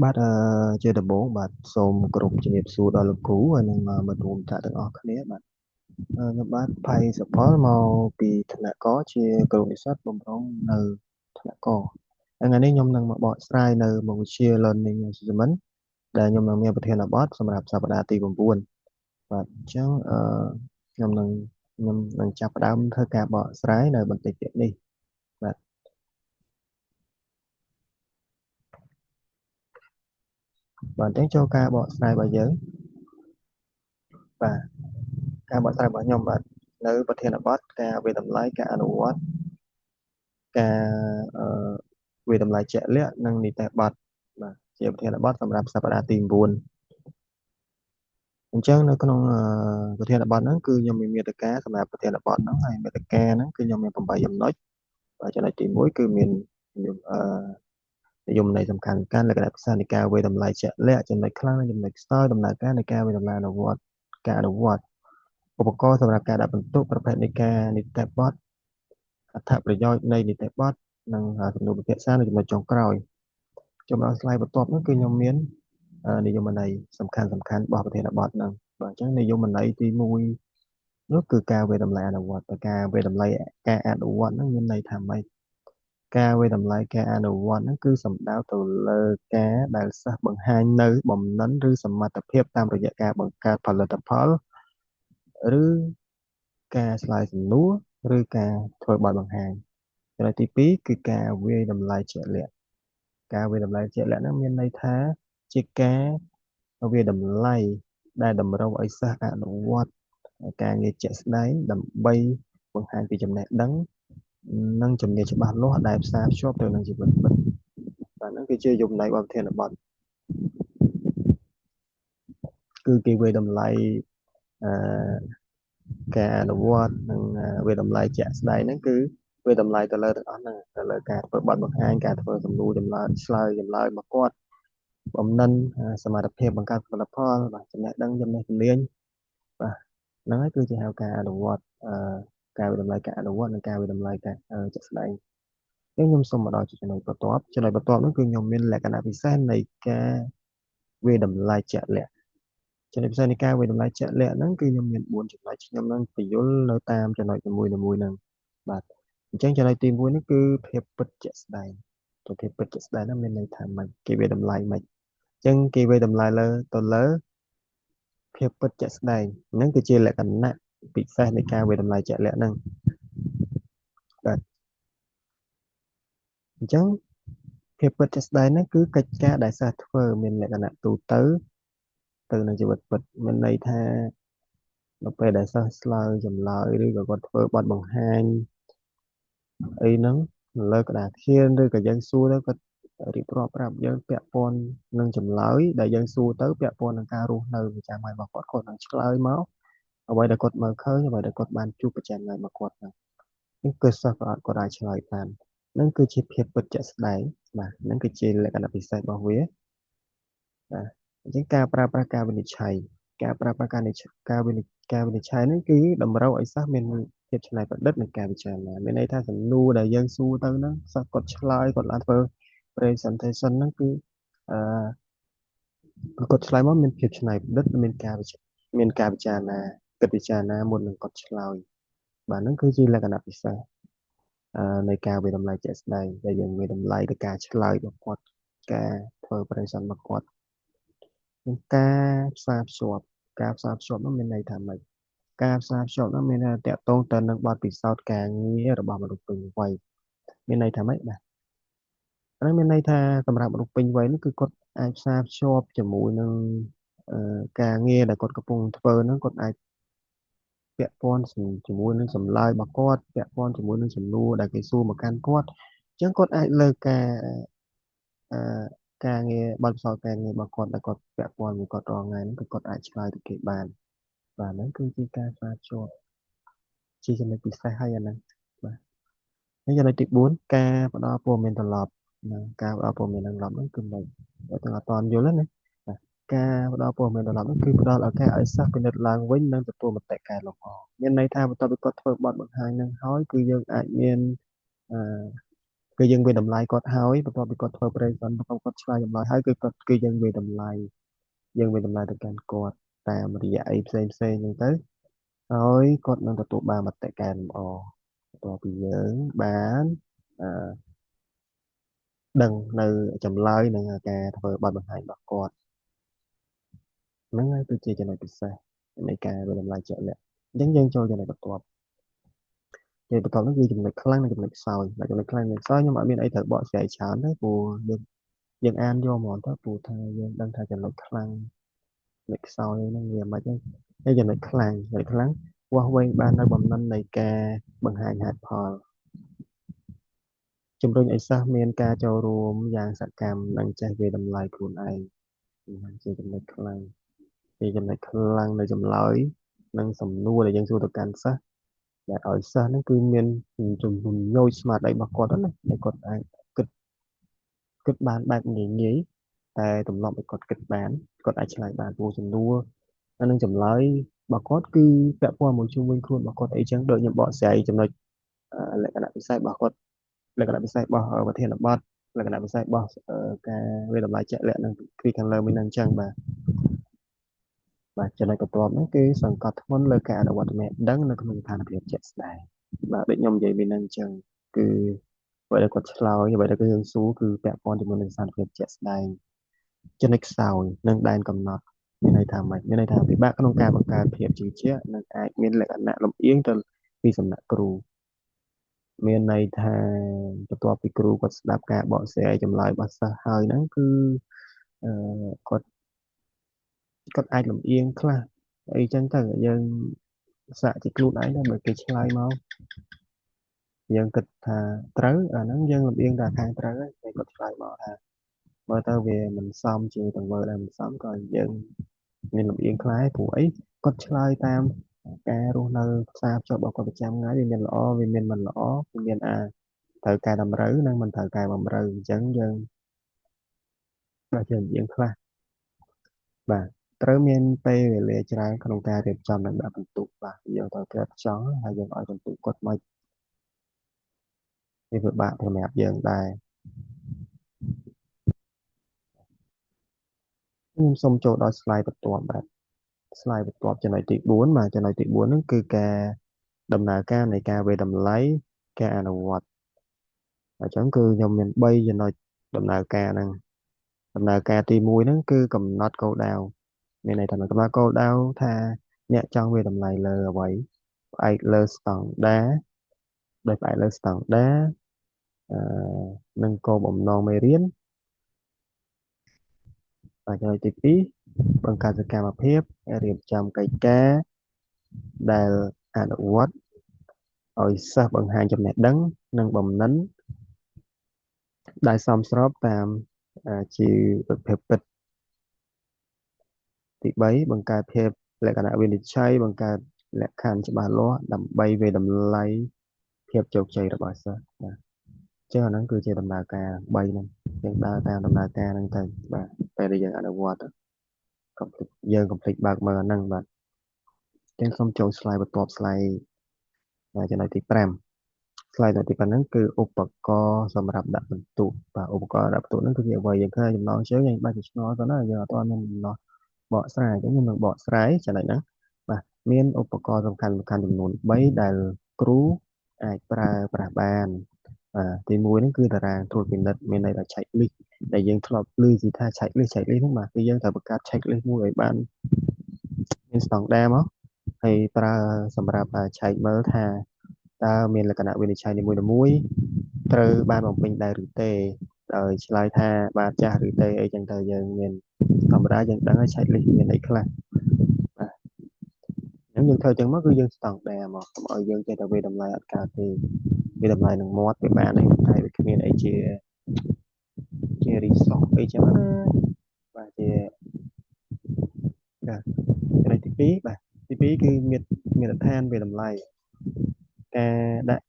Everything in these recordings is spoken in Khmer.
បាទជាដំបូងបាទសូមគោរពជំរាបសួរដល់លោកគ្រូហើយនិងមិត្តរួមថ្នាក់ទាំងអស់គ្នាបាទខ្ញុំបាទផៃសុផលមកពីថ្នាក់កជាគ្រូនិស្សិតបំរុងនៅថ្នាក់កថ្ងៃនេះខ្ញុំនឹងមកបកស្រាយនៅមុខវិជ្ជា Learning Management ដែលខ្ញុំនឹងមានប្រធានបទសម្រាប់សប្តាហ៍ទី9បាទអញ្ចឹងខ្ញុំនឹងចាប់ផ្ដើមធ្វើការបកស្រាយនៅបន្តិចទៀតនេះបាទបាទអញ្ចឹងចូលការបកស្រាយរបស់យើងបាទការបកស្រាយរបស់ខ្ញុំបាទនៅប្រធានបទការវិតម្លៃការអនុវត្តការវិតម្លៃជាក់លាក់និងនីតិបទបាទជាប្រធានបទសម្រាប់សប្តាហ៍ទី9អញ្ចឹងនៅក្នុងប្រធានបទហ្នឹងគឺខ្ញុំមានមាតិកាសម្រាប់ប្រធានបទហ្នឹងហើយមាតិកាហ្នឹងគឺខ្ញុំមាន8ចំណុចបាទចំណុចទី1គឺមាននិយមន័យសំខាន់លក្ខណៈពិសេសនៃការវិតម្លៃជាក់លាក់ចំណុចខ្លាំងនិងចំណុចខ្សោយដំណើរការនៃការវិតម្លៃអនុវត្តការអនុវត្តឧបករណ៍សម្រាប់ការដាក់ពិន្ទុប្រភេទនៃការនីតិបទអត្ថប្រយោជន៍នៃនីតិបទនិងសំណួរពិភាក្សានៅចំណុចចុងក្រោយចំណុចស្លាយបន្ទាប់នោះគឺខ្ញុំមាននិយមន័យសំខាន់របស់ប្រធានបទហ្នឹងបាទអញ្ចឹងនិយមន័យទី1នោះគឺការវិតម្លៃអនុវត្តការវិតម្លៃការអនុវត្តហ្នឹងមានន័យថាម៉េចការវិតម្លៃការអនុវត្តហ្នឹងគឺសំដៅទៅលើការដែលសិស្សបង្ហាញនៅបំណិនឬសមត្ថភាពតាមរយៈការបង្កើតផលិតផលឬការឆ្លើយសំណួរឬការធ្វើបទបង្ហាញចំណុចទី2គឺការវាយតម្លៃជាក់លាក់ការវាយតម្លៃជាក់លាក់ហ្នឹងមានន័យថាជាការវាយតម្លៃដែលតម្រូវឲ្យសិស្សអនុវត្តការងារជាក់ស្ដែងដើម្បីបង្ហាញពីចំណេះដឹងនិងជំនាញច្បាស់លាស់ដែលផ្សារភ្ជាប់ទៅនឹងជីវិតពិតបាទហ្នឹងគឺជាយមន័យរបស់ប្រធានបទគឺគេវាយតម្លៃអឺការអនុវត្តនិងវាតម្លៃជាក់ស្ដែងហ្នឹងគឺវាតម្លៃទៅលើទាំងអស់ហ្នឹងទៅលើការធ្វើបទបង្ហាញការធ្វើសំណួរចម្លើយឆ្លើយចម្លើយមកគាត់បំណិនសមត្ថភាពបង្កើតផលិតផលបាទចំណេះដឹងចំណេះជំនាញបាទហ្នឹងហើយគឺជាហៅការអនុវត្តការវាតម្លៃការអនុវត្តនិងការវាតម្លៃការជាក់ស្ដែងខ្ញុំសូមមកដល់ចំណុចបន្ទាប់នោះគឺខ្ញុំមានលក្ខណៈពិសេសនៃការវាតម្លៃជាក់លាក់ចំណុចពិសេសនៃការវិតម្លៃជាក់លាក់ហ្នឹងគឺខ្ញុំមាន4ចំណុចខ្ញុំនឹងបញ្យល់នៅតាមចំណុចនីមួយៗហ្នឹងបាទអញ្ចឹងចំណុចទី1នេះគឺភាពពិតជាក់ស្ដែងភាពពិតជាក់ស្ដែងហ្នឹងមានន័យថាម៉េចគេវិតម្លៃម៉េចអញ្ចឹងគេវិតម្លៃទៅលើភាពពិតជាក់ស្ដែងហ្នឹងគឺជាលក្ខណៈពិសេសនៃការវិតម្លៃជាក់លាក់ហ្នឹងបាទអញ្ចឹងភាពពិតជាក់ស្ដែងហ្នឹងគឺកិច្ចការដែលសិស្សធ្វើមានលក្ខណៈទូទៅនឹងជីវិតពិតមានន័យថានៅពេលដែលសិស្សឆ្លើយចម្លើយឬក៏គាត់ធ្វើបទបង្ហាញអីហ្នឹងលើក្តារខៀនឬក៏យើងសួរទៅគាត់រៀបរាប់ប្រាប់យើងពាក់ព័ន្ធនឹងចម្លើយដែលយើងសួរទៅពាក់ព័ន្ធនឹងការរស់នៅប្រចាំថ្ងៃរបស់គាត់នឹងឆ្លើយមកអ្វីដែលគាត់មើលឃើញអ្វីដែលគាត់បានជួបប្រចាំថ្ងៃរបស់គាត់ហ្នឹងនេះគឺសិស្សគាត់អាចឆ្លើយបាននឹងគឺជាភាពពិតជាក់ស្ដែងបាទនឹងគឺជាលក្ខណៈពិសេសរបស់វាបាទអញ្ចឹងការប្រើប្រាស់ការវិនិច្ឆ័យការប្រើប្រាស់ការវិនិច្ឆ័យនេះគឺតម្រូវឲ្យសិស្សមានភាពច្នៃប្រឌិតនិងការពិចារណាមានន័យថាសំណួរដែលយើងសួរទៅហ្នឹងសិស្សគាត់ឆ្លើយគាត់ឡើងធ្វើ presentation ហ្នឹងគឺអឺគាត់ឆ្លើយមកមានភាពច្នៃប្រឌិតមានការពិចារណាគិតពិចារណាមុននឹងគាត់ឆ្លើយបាទហ្នឹងគឺជាលក្ខណៈពិសេសនៃការវិតម្លៃជាក់ស្ដែងដែលយើងវិតម្លៃទៅការឆ្លើយរបស់គាត់ការធ្វើ present របស់គាត់ការផ្សារភ្ជាប់នោះមានន័យថាម៉េចការផ្សារភ្ជាប់នោះមានន័យថាតកតងទៅនឹងបទពិសោធន៍ការងាររបស់មនុស្សពេញវ័យមានន័យថាម៉េចបាទហ្នឹងមានន័យថាសម្រាប់មនុស្សពេញវ័យនេះគឺគាត់អាចផ្សារភ្ជាប់ជាមួយនឹងការងារដែលគាត់កំពុងធ្វើហ្នឹងគាត់អាចពាក់ព័ន្ធជាមួយនឹងចម្លើយរបស់គាត់ពាក់ព័ន្ធជាមួយនឹងសំណួរដែលគេសួរមកកាន់គាត់អញ្ចឹងគាត់អាចលើកអឺការងារបទពិសោធន៍ការងាររបស់គាត់ដែលគាត់ពាក់ព័ន្ធមួយគាត់រាល់ថ្ងៃហ្នឹងគឺគាត់អាចឆ្លើយទៅគេបានបាទហ្នឹងគឺជាការផ្សារភ្ជាប់ជាចំណុចពិសេសហើយអាហ្នឹងបាទហើយចំណុចទី4ការផ្ដល់ព័ត៌មានត្រឡប់ការផ្ដល់ព័ត៌មានត្រឡប់ហ្នឹងគឺមិនទាំងអត់ទាន់យល់ទេណាបាទការផ្ដល់ព័ត៌មានត្រឡប់ហ្នឹងគឺផ្ដល់ឱកាសឲ្យសិស្សពិនិត្យឡើងវិញនិងទទួលមតិកែលម្អមានន័យថាបន្ទាប់ពីគាត់ធ្វើបទបង្ហាញហ្នឹងហើយគឺយើងអាចមានអឺ គឺយើងវាតម្លៃគាត់ហើយបន្ទាប់ពីគាត់ធ្វើ present បន្ទាប់គាត់ឆ្លើយចម្លើយហើយគឺគាត់គឺយើងវាតម្លៃទៅកាន់គាត់តាមរយៈអីផ្សេងហ្នឹងទៅហើយគាត់នឹងទទួលបានមតិកែលម្អបន្ទាប់ពីយើងបានអឺដឹងនៅចម្លើយនិងការធ្វើបទបង្ហាញរបស់គាត់ហ្នឹងហើយគឺជាចំណុចពិសេសនៃការវាតម្លៃជាក់លាក់អញ្ចឹងយើងចូលចំណុចបន្ទាប់ហ្នឹងគឺចំណុចខ្លាំងនិងចំណុចខ្សោយចំណុចខ្លាំងនិងខ្សោយខ្ញុំអត់មានអីត្រូវបកស្រាយច្រើនទេព្រោះយើងអានយកហ្មងទៅព្រោះថាយើងដឹងថាចំណុចខ្លាំងចំណុចខ្សោយហ្នឹងវាមិនហ្នឹងហើយចំណុចខ្លាំងវាស់វែងបាននៅបំណិននៃការបង្ហាញហេតុផលជំរុញឲ្យសិស្សមានការចូលរួមយ៉ាងសកម្មនិងចេះវាតម្លៃខ្លួនឯងជាចំណុចខ្លាំងនៃចម្លើយនិងសំណួរដែលយើងសួរទៅកាន់សិស្សដែលឲ្យសិស្សហ្នឹងគឺមានជំនួយស្មារតីរបស់គាត់ណាដែលគាត់អាចគិតបានបែបងាយតែទម្លាប់ឲ្យគាត់គិតបានគាត់អាចឆ្លើយបានព្រោះសំណួរនិងចម្លើយរបស់គាត់គឺពាក់ព័ន្ធមួយជុំវិញខ្លួនរបស់គាត់អីចឹងដូចខ្ញុំបកស្រាយចំណុចលក្ខណៈពិសេសរបស់គាត់លក្ខណៈពិសេសរបស់ប្រធានបទលក្ខណៈពិសេសរបស់ការវាតម្លៃជាក់លាក់នឹងគឺខាងលើមិញហ្នឹងអញ្ចឹងបាទចំណុចបន្ទាប់ហ្នឹងគឺសង្កត់ធ្ងន់លើការអនុវត្តចំណេះដឹងនៅក្នុងស្ថានភាពជាក់ស្ដែងបាទដូចខ្ញុំនិយាយមិញហ្នឹងអញ្ចឹងគឺអ្វីដែលគាត់ឆ្លើយអ្វីដែលគឺយើងសួរគឺពាក់ព័ន្ធជាមួយនឹងស្ថានភាពជាក់ស្ដែងចំណុចខ្សោយនិងដែនកំណត់មានន័យថាម៉េចមានន័យថាពិបាកក្នុងការបង្កើតភាពជឿជាក់និងអាចមានលក្ខណៈលំអៀងទៅពីសំណាក់គ្រូមានន័យថាបន្ទាប់ពីគ្រូគាត់ស្ដាប់ការបកស្រាយចម្លើយរបស់សិស្សហើយហ្នឹងគឺអឺគាត់អាចលំអៀងខ្លះអីចឹងទៅយើងសាកជាខ្លួនឯងទៅបើគេឆ្លើយមកយើងគិតថាត្រូវអាហ្នឹងយើងលំអៀងតែខាងត្រូវហើយគេគាត់ឆ្លើយមកថាមើលទៅវាមិនសមជាទង្វើដែលមិនសមក៏យើងមានលំអៀងខ្លះព្រោះអីគាត់ឆ្លើយតាមការរស់នៅផ្សារភ្ជាប់របស់គាត់ប្រចាំថ្ងៃវាមានល្អវាមានមិនល្អវាមានត្រូវកែតម្រូវនិងមិនត្រូវកែតម្រូវអញ្ចឹងយើងអាចជាលំអៀងខ្លះបាទត្រូវមានពេលវេលាច្រើនក្នុងការរៀបចំនិងដាក់ពិន្ទុបាទយើងត្រូវការចង់ហើយយើងឲ្យពិន្ទុគាត់មកវាពិបាកសម្រាប់យើងដែរខ្ញុំសូមចូលដល់ slide បន្ទាប់បាទ slide បន្ទាប់ចំណុចទី4បាទចំណុចទី4ហ្នឹងគឺការដំណើរការនៃការវាយតម្លៃការអនុវត្តអញ្ចឹងគឺខ្ញុំមាន3ចំណុចដំណើរការហ្នឹងដំណើរការទី1ហ្នឹងគឺកំណត់គោលដៅមានន័យថាកំណត់គោលដៅថាអ្នកចង់វាតម្លៃលើអ្វីផ្អែកលើស្តង់ដាដោយផ្អែកលើស្តង់ដាអឺនិងគោលបំណងមេរៀនចំណុចទី2បង្កើតសកម្មភាពរៀបចំកិច្ចការដែលអនុវត្តឲ្យសិស្សបង្ហាញចំណេះដឹងនិងបំណិនដែលសមស្របតាមជីវភាពពិតទី3បង្កើតភាពលក្ខណៈវិនិច្ឆ័យបង្កើតលក្ខខណ្ឌច្បាស់លាស់ដើម្បីវាយតម្លៃភាពជោគជ័យរបស់សិស្សបាទចឹងអាហ្នឹងគឺជាដំណើរការ3ហ្នឹងយើងដើរតាមដំណើរការហ្នឹងទៅបាទពេលដែលយើងអនុវត្តយើងកុំភ្លេចបើកមើលអាហ្នឹងបាទចឹងសូមចូល slide បន្ទាប់ slide ចំណុចទី5 slide ទី5ហ្នឹងគឺឧបករណ៍សម្រាប់ដាក់ពិន្ទុបាទឧបករណ៍ដាក់ពិន្ទុហ្នឹងគឺជាអ្វីយើងឃើញចំណងជើងយើងបាច់ទៅឆ្ងល់ទៅណាយើងអត់ទាន់មានចំណោះបកស្រាយអញ្ចឹងខ្ញុំនឹងបកស្រាយចំណុចហ្នឹងបាទមានឧបករណ៍សំខាន់ចំនួន3ដែលគ្រូអាចប្រើប្រាស់បានទី1ហ្នឹងគឺតារាងត្រួតពិនិត្យមានន័យថា check list ដែលយើងធ្លាប់ឮពីថា check list ហ្នឹងបាទគឺយើងត្រូវបង្កើត check list មួយឲ្យបានមានស្តង់ដារមកហើយប្រើសម្រាប់ឆែកមើលថាតើមានលក្ខណៈវិនិច្ឆ័យនីមួយៗត្រូវបានបំពេញដែរឬទេដោយឆ្លើយថាបាទចាស់ឬទេអីចឹងទៅយើងមានធម្មតាយើងដឹងហើយ check list មានអីខ្លះបាទអញ្ចឹងយើងធ្វើចឹងមកគឺយើងស្តង់ដារមកកុំឲ្យយើងចេះតែវាតម្លៃអត់កើតទេវាតម្លៃនឹងមាត់វាបានហើយតែវាគ្មានអីជារីសតអីចឹងណាបាទជាចំណុចទី2បាទទី2គឺមានដ្ឋានវាតម្លៃការដាក់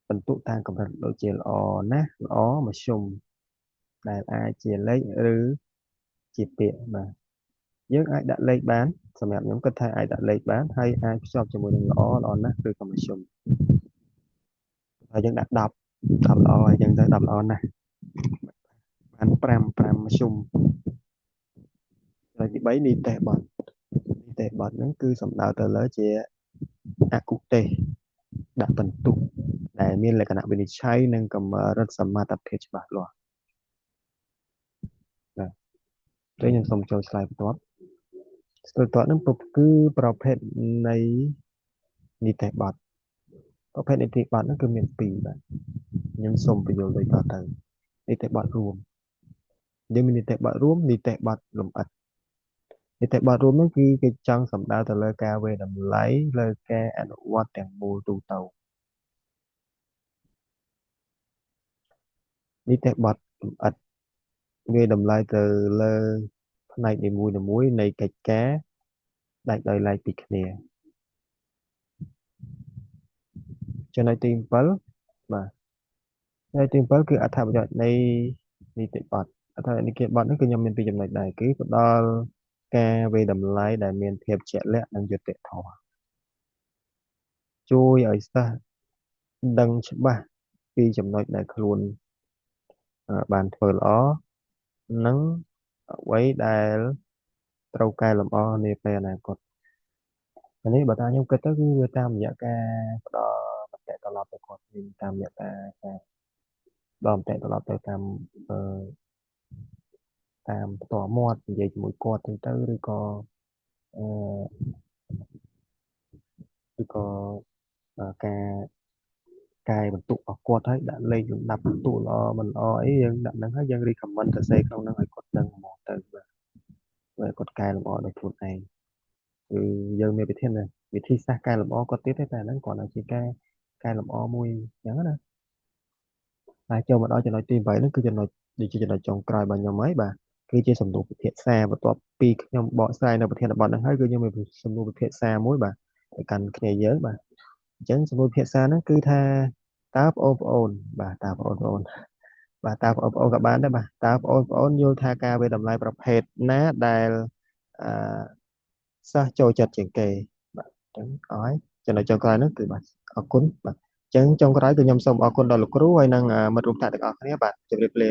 បន្ទុកតាមកម្រិតដូចជាល្អណាស់ល្អមធ្យមដែលអាចជាលេខឬជាពាក្យបាទយើងអាចដាក់លេខបានសម្រាប់ខ្ញុំគិតថាអាចដាក់លេខបានហើយអាចភ្ជាប់ជាមួយនឹងល្អណាស់ឬក៏មធ្យមហើយយើងដាក់10 10ល្អអញ្ចឹងទៅ10ល្អណាស់បាន5មធ្យមហើយទី3នីតិបទនីតិបទហ្នឹងគឺសំដៅទៅលើជាអគុទេសដាក់បន្ទុកដែលមានលក្ខណៈវិនិច្ឆ័យនិងកម្រិតសមត្ថភាពច្បាស់លាស់ណាពេលខ្ញុំសូមចូលឆ្លើយបន្ទាប់ស្ទូទាត់ហ្នឹងគឺប្រភេទនៃនីតិបទប្រភេទនីតិបទហ្នឹងគឺមានពីរបាទខ្ញុំសូមបញ្យល់ដូចតទៅនីតិបទរួមយើងមាននីតិបទរួមនីតិបទលម្អិតនីតិបទរួមហ្នឹងគឺគេចង់សំដៅទៅលើការវាយតម្លៃលើការអនុវត្តទាំងមូលទូទៅនីតិបទលម្អិតវាយតម្លៃទៅលើផ្នែកនីមួយៗនៃកិច្ចការដាច់ដោយឡែកពីគ្នាចំណុចទី7បាទចំណុចទី7គឺអត្ថប្រយោជន៍នៃនីតិបទអត្ថប្រយោជន៍នីតិបទនេះគឺខ្ញុំមានពីរចំណុចដែរគឺផ្ដល់ការវាយតម្លៃដែលមានភាពជាក់លាក់និងយុត្តិធម៌ជួយឲ្យសិស្សដឹងច្បាស់ពីចំណុចដែលខ្លួនបានធ្វើល្អនិងអ្វីដែលត្រូវកែលម្អនាពេលអនាគតអានេះបើតាមខ្ញុំគិតទៅគឺវាតាមរយៈការផ្ដល់មតិត្រឡប់ទៅគាត់វិញតាមរយៈការផ្ដល់មតិត្រឡប់ទៅអឺតាមផ្ទាល់មាត់និយាយជាមួយគាត់ទៅឬក៏អឺឬក៏ការកែបន្ទុករបស់គាត់ហើយដាក់លេខលំដាប់បន្ទុកល្អមិនល្អអីយើងដាក់ហ្នឹងហើយយើង recommend ទៅសេក្នុងហ្នឹងឲ្យគាត់ដឹងហ្មងទៅបាទឲ្យគាត់កែលម្អដោយខ្លួនឯងគឺយើងមានវិធីសាស្ត្រកែលម្អគាត់ទៀតទេតែហ្នឹងគ្រាន់តែជាការកែលម្អមួយអញ្ចឹងណាហើយចូលមកដល់ចំណុចទី8ហ្នឹងគឺចំណុចដូចជាចំណុចចុងក្រោយរបស់ខ្ញុំហើយបាទគឺជាសំណួរពិភាក្សាបន្ទាប់ពីខ្ញុំបកស្រាយនៅប្រធានបទហ្នឹងហើយគឺខ្ញុំមានសំណួរពិភាក្សាមួយបាទទៅកាន់គ្នាយើងបាទអញ្ចឹងសំណួរពិភាក្សាហ្នឹងគឺថាតើបងប្អូនបាទតើបងប្អូនបាទតើបងប្អូនក៏បានដែរបាទតើបងប្អូនយល់ថាការវាយតម្លៃប្រភេទណាដែលអឺសិស្សចូលចិត្តជាងគេបាទអញ្ចឹងអស់ហើយចំណុចចុងក្រោយហ្នឹងគឺបាទអរគុណបាទអញ្ចឹងចុងក្រោយគឺខ្ញុំសូមអរគុណដល់លោកគ្រូហើយនិងមិត្តរួមថ្នាក់ទាំងអស់គ្នាបាទជម្រាបលា